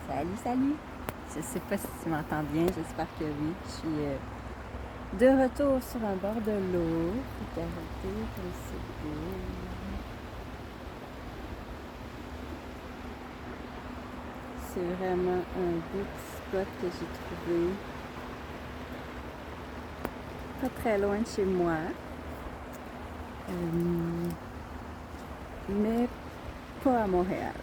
Salut, salut! Je sais pas si tu m'entends bien, j'espère que oui. Je suis de retour sur un bord de l'eau. Regardez comme c'est beau. C'est vraiment un beau petit spot que j'ai trouvé. Pas très loin de chez moi. Mais pas à Montréal.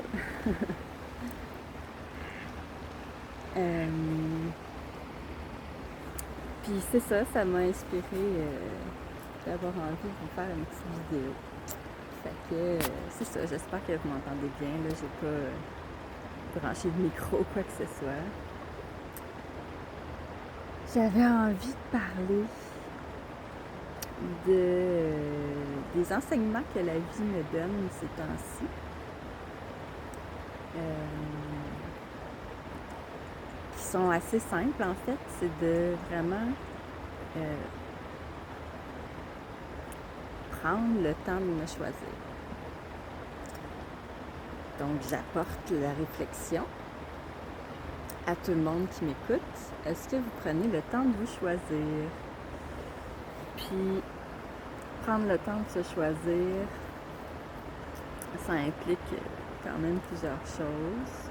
Puis c'est ça, ça m'a inspiré d'avoir envie de vous faire une petite vidéo. Fait que c'est ça, j'espère que vous m'entendez bien. Là, j'ai pas branché de micro ou quoi que ce soit. J'avais envie de parler des enseignements que la vie me donne ces temps-ci. Qui sont assez simples en fait, c'est de vraiment prendre le temps de me choisir. Donc j'apporte la réflexion à tout le monde qui m'écoute. Est-ce que vous prenez le temps de vous choisir? Puis prendre le temps de se choisir, ça implique quand même plusieurs choses.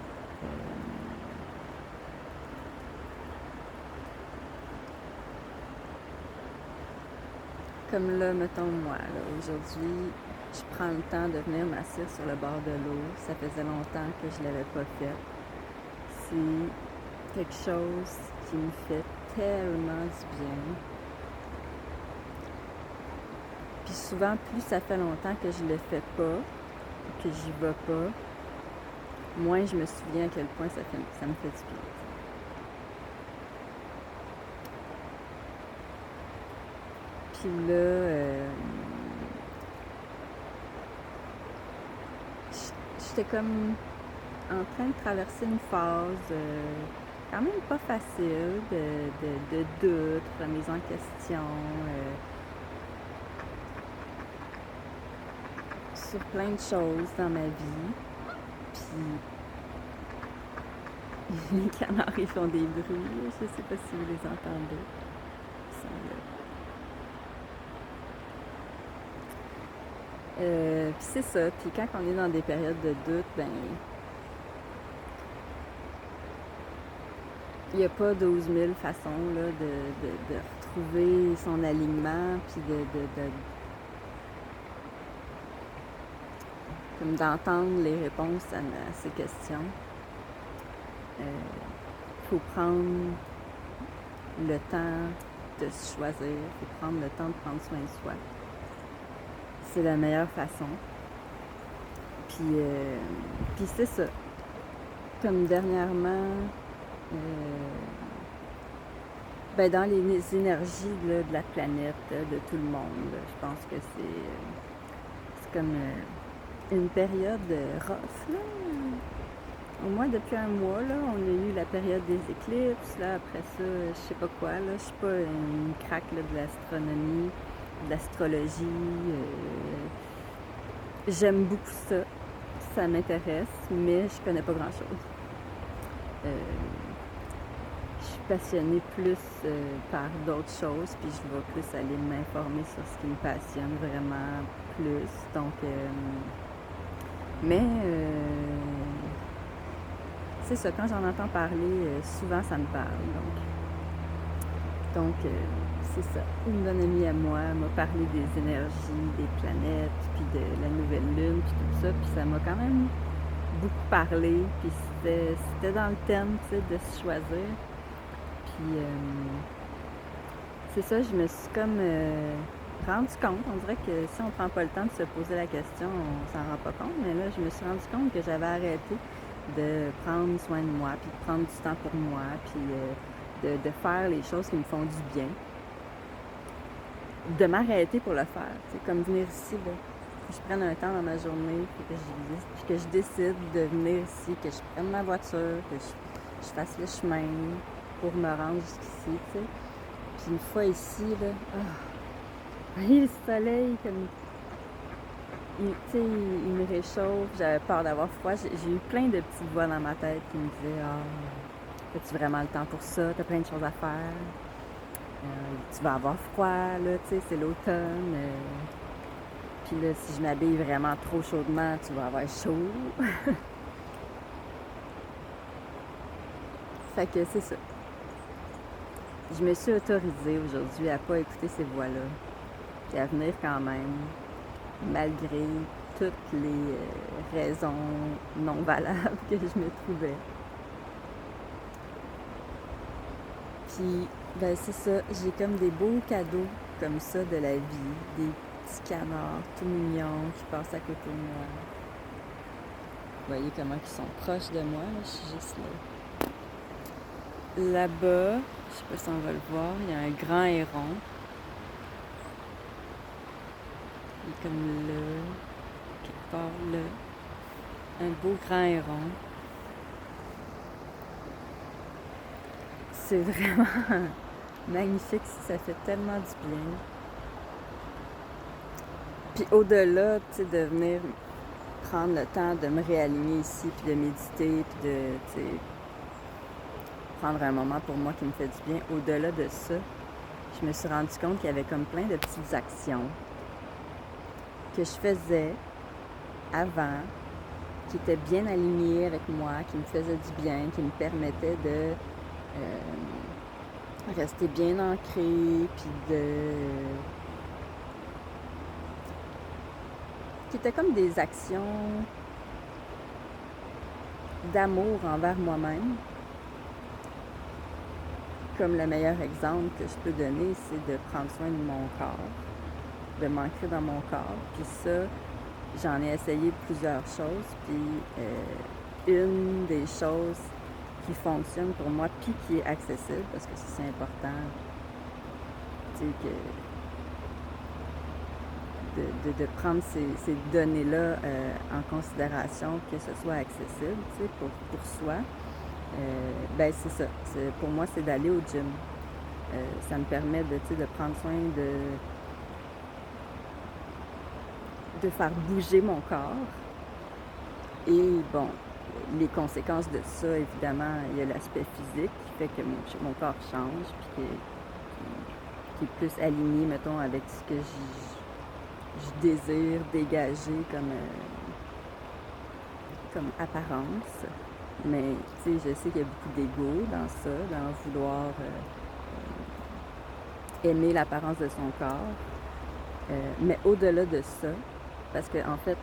Comme là, mettons moi, aujourd'hui, je prends le temps de venir m'asseoir sur le bord de l'eau. Ça faisait longtemps que je ne l'avais pas fait. C'est quelque chose qui me fait tellement du bien. Puis souvent, plus ça fait longtemps que je ne le fais pas, que j'y vais pas, moins je me souviens à quel point ça me fait du bien. Puis là, j'étais comme en train de traverser une phase quand même pas facile de doute, remise en question sur plein de choses dans ma vie. Puis les canards ils font des bruits, je sais pas si vous les entendez. Ils sont là. Puis c'est ça, puis quand on est dans des périodes de doute, ben il n'y a pas 12 000 façons là, de retrouver son alignement, puis comme d'entendre les réponses à ces questions. Faut prendre le temps de se choisir, faut prendre le temps de prendre soin de soi. C'est la meilleure façon. Puis c'est ça. Comme dernièrement, dans les énergies là, de la planète, de tout le monde, je pense que c'est comme une période rough. Là. Au moins depuis un mois, là, on a eu la période des éclipses. Là, après ça, je sais pas quoi. Là, je suis pas une craque là, de l'astronomie, de l'astrologie. J'aime beaucoup ça. Ça m'intéresse, mais je connais pas grand-chose. Je suis passionnée plus par d'autres choses, puis je vais plus aller m'informer sur ce qui me passionne vraiment plus. Donc, c'est ça, quand j'en entends parler, souvent ça me parle. Donc c'est ça. Une bonne amie à moi m'a parlé des énergies, des planètes, puis de la nouvelle lune, puis tout ça, puis ça m'a quand même beaucoup parlé, puis c'était dans le thème, tu sais, de se choisir. Puis c'est ça, je me suis comme rendu compte, on dirait que si on prend pas le temps de se poser la question, on s'en rend pas compte, mais là, je me suis rendu compte que j'avais arrêté de prendre soin de moi, puis de prendre du temps pour moi, puis de faire les choses qui me font du bien. De m'arrêter pour le faire, tu sais, comme venir ici, là, que je prenne un temps dans ma journée, puis que je décide de venir ici, que je prenne ma voiture, que je fasse le chemin pour me rendre jusqu'ici, tu sais. Puis une fois ici, là, le soleil, comme tu sais, il me réchauffe, j'avais peur d'avoir froid. J'ai eu plein de petites voix dans ma tête qui me disaient as-tu vraiment le temps pour ça? T'as plein de choses à faire. Tu vas avoir froid, là, tu sais, c'est l'automne. Puis là, si je m'habille vraiment trop chaudement, tu vas avoir chaud. Fait que c'est ça. Je me suis autorisée aujourd'hui à pas écouter ces voix-là. Puis à venir quand même, malgré toutes les raisons non valables que je me trouvais. Puis, ben c'est ça, j'ai comme des beaux cadeaux comme ça de la vie, des petits canards tout mignons qui passent à côté de moi. Vous voyez comment ils sont proches de moi, là, je suis juste là. Là-bas, je sais pas si on va le voir, il y a un grand héron. Il est comme là, quelque part là. Un beau grand héron. C'est vraiment magnifique, ça fait tellement du bien. Puis au-delà, tu sais, de venir prendre le temps de me réaligner ici, puis de méditer, puis de, tu sais, prendre un moment pour moi qui me fait du bien. Au-delà de ça, je me suis rendu compte qu'il y avait comme plein de petites actions que je faisais avant, qui étaient bien alignées avec moi, qui me faisaient du bien, qui me permettaient de rester bien ancrée, puis qui étaient comme des actions d'amour envers moi-même. Comme le meilleur exemple que je peux donner, c'est de prendre soin de mon corps, de m'ancrer dans mon corps. Puis ça, j'en ai essayé plusieurs choses, puis une des choses qui fonctionne pour moi, puis qui est accessible, parce que c'est important, tu sais, de prendre ces données-là en considération, que ce soit accessible, tu sais, pour soi. Ben c'est ça. Pour moi, c'est d'aller au gym. Ça me permet de prendre soin de faire bouger mon corps. Et bon, les conséquences de ça, évidemment, il y a l'aspect physique qui fait que mon corps change, puis qui est plus aligné, mettons, avec ce que je désire dégager comme apparence. Mais, tu sais, je sais qu'il y a beaucoup d'ego dans ça, dans vouloir aimer l'apparence de son corps. Mais au-delà de ça, parce que en fait,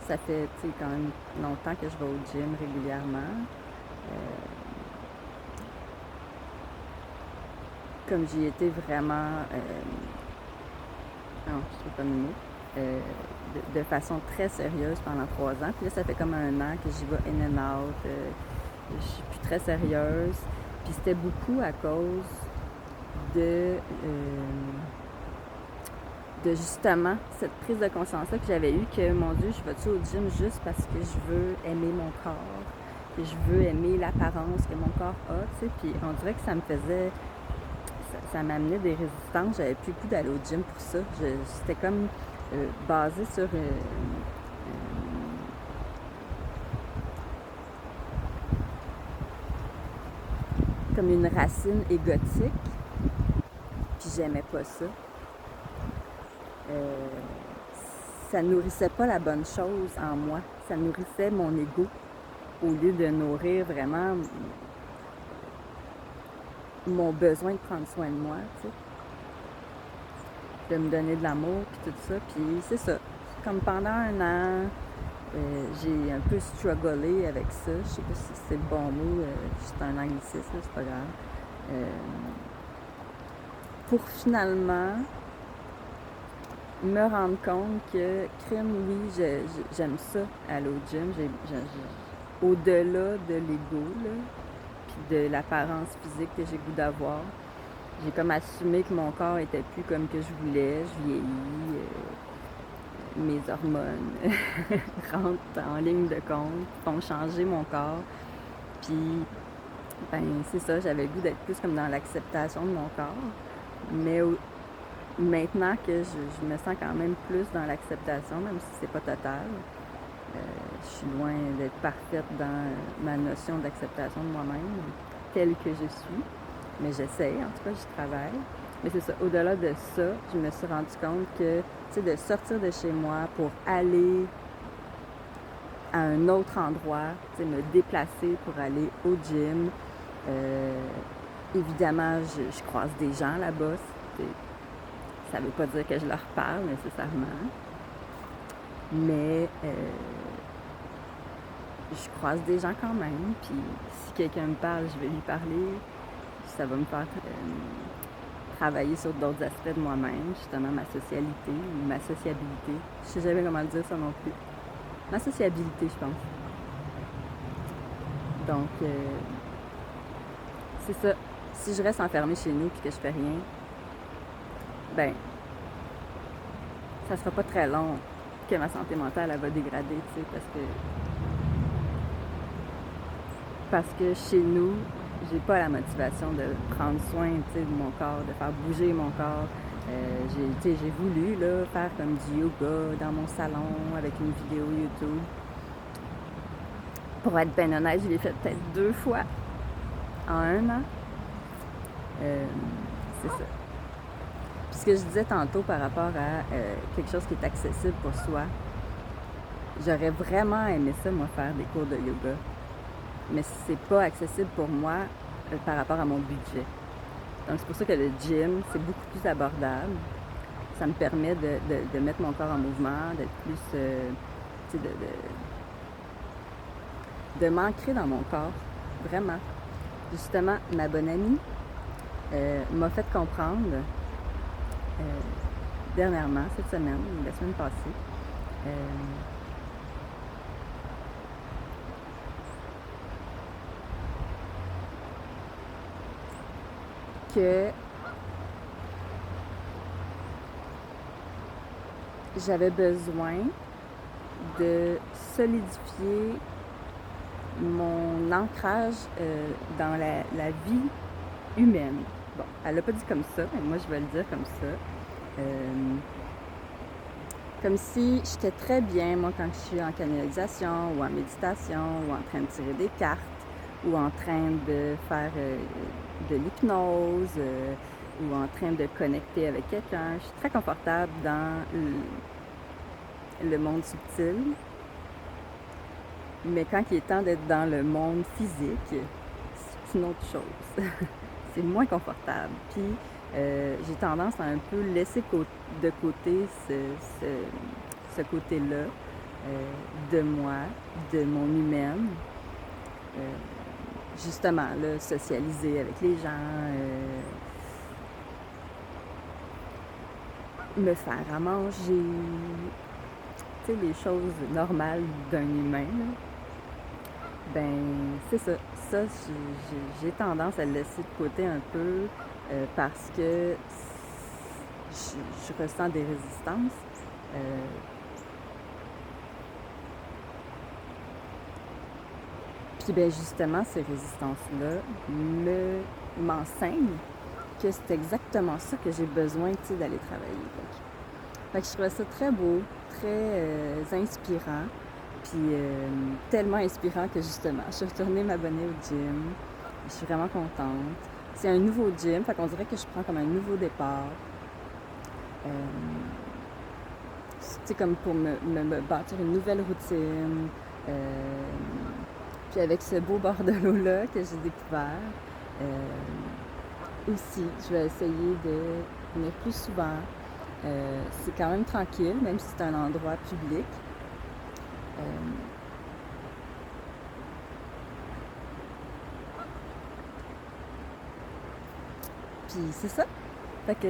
ça fait, tu sais, quand même longtemps que je vais au gym régulièrement. Comme j'y étais vraiment, non, je trouve pas le mot, de façon très sérieuse pendant 3 ans. Puis là, ça fait comme 1 an que j'y vais in and out. Je suis plus très sérieuse. Puis c'était beaucoup à cause de justement cette prise de conscience-là que j'avais eue, que mon Dieu, je vais-tu au gym juste parce que je veux aimer mon corps, que je veux aimer l'apparence que mon corps a, tu sais. Puis on dirait que ça me faisait, ça m'amenait des résistances. J'avais plus le goût d'aller au gym pour ça. C'était comme basé sur comme une racine égotique. Puis j'aimais pas ça. Ça nourrissait pas la bonne chose en moi. Ça nourrissait mon ego au lieu de nourrir vraiment mon besoin de prendre soin de moi, tu sais. De me donner de l'amour, puis tout ça. Puis c'est ça. Comme pendant 1 an, j'ai un peu strugglé avec ça. Je sais pas si c'est le bon mot, c'est un anglicisme, c'est pas grave. Pour finalement me rendre compte que, crime, oui, j'aime ça, aller au gym. Au-delà de l'ego, là, puis de l'apparence physique que j'ai goût d'avoir, j'ai comme assumé que mon corps était plus comme que je voulais. Je vieillis, mes hormones rentrent en ligne de compte, font changer mon corps. Puis, ben, c'est ça, j'avais le goût d'être plus comme dans l'acceptation de mon corps. Mais maintenant que je me sens quand même plus dans l'acceptation, même si c'est pas total, je suis loin d'être parfaite dans ma notion d'acceptation de moi-même, telle que je suis. Mais j'essaie, en tout cas, je travaille. Mais c'est ça, au-delà de ça, je me suis rendu compte que, tu sais, de sortir de chez moi pour aller à un autre endroit, tu sais, me déplacer pour aller au gym. Évidemment, je croise des gens là-bas. Ça ne veut pas dire que je leur parle nécessairement. Mais je croise des gens quand même. Puis si quelqu'un me parle, je vais lui parler. Ça va me faire travailler sur d'autres aspects de moi-même, justement ma socialité ou ma sociabilité. Je sais jamais comment dire ça non plus. Ma sociabilité, je pense. Donc, c'est ça. Si je reste enfermée chez nous et que je fais rien, ben, ça sera pas très long que ma santé mentale elle va dégrader, tu sais, parce que chez nous, j'ai pas la motivation de prendre soin, tu sais, de mon corps, de faire bouger mon corps. J'ai voulu là, faire comme du yoga dans mon salon avec une vidéo YouTube. Pour être bien honnête, je l'ai fait peut-être 2 fois en 1 an. C'est ça. Puis ce que je disais tantôt par rapport à quelque chose qui est accessible pour soi, j'aurais vraiment aimé ça, moi, faire des cours de yoga. Mais c'est pas accessible pour moi par rapport à mon budget. Donc c'est pour ça que le gym, c'est beaucoup plus abordable. Ça me permet de mettre mon corps en mouvement, d'être plus... de m'ancrer dans mon corps, vraiment. Justement, ma bonne amie m'a fait comprendre dernièrement, cette semaine, la semaine passée, que j'avais besoin de solidifier mon ancrage dans la vie humaine. Bon, elle l'a pas dit comme ça, mais moi je vais le dire comme ça. Comme si j'étais très bien, moi, quand je suis en canalisation ou en méditation ou en train de tirer des cartes ou en train de faire de l'hypnose ou en train de connecter avec quelqu'un. Je suis très confortable dans le monde subtil. Mais quand il est temps d'être dans le monde physique, c'est une autre chose. C'est moins confortable. Puis j'ai tendance à un peu laisser de côté ce côté-là de moi, de mon humaine. Justement, là, socialiser avec les gens, me faire à manger, tu sais, les choses normales d'un humain, là. Ben, c'est ça. Ça, j'ai tendance à le laisser de côté un peu parce que je ressens des résistances. Puis ben justement, ces résistances-là m'enseignent que c'est exactement ça que j'ai besoin, tu sais, d'aller travailler. Fait que je trouvais ça très beau, très inspirant. Puis tellement inspirant que justement, je suis retournée m'abonner au gym. Je suis vraiment contente. C'est un nouveau gym, fait qu'on dirait que je prends comme un nouveau départ. C'est comme pour me bâtir une nouvelle routine. Puis avec ce beau bord de l'eau-là que j'ai découvert, aussi, je vais essayer de venir plus souvent. C'est quand même tranquille, même si c'est un endroit public. Puis c'est ça. Fait que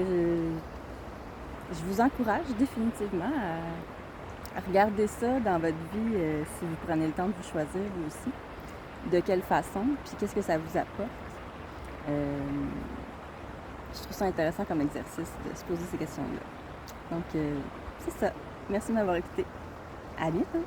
je vous encourage définitivement à regarder ça dans votre vie si vous prenez le temps de vous choisir vous aussi. De quelle façon, puis qu'est-ce que ça vous apporte. Je trouve ça intéressant comme exercice de se poser ces questions-là. Donc, c'est ça. Merci de m'avoir écouté. À bientôt!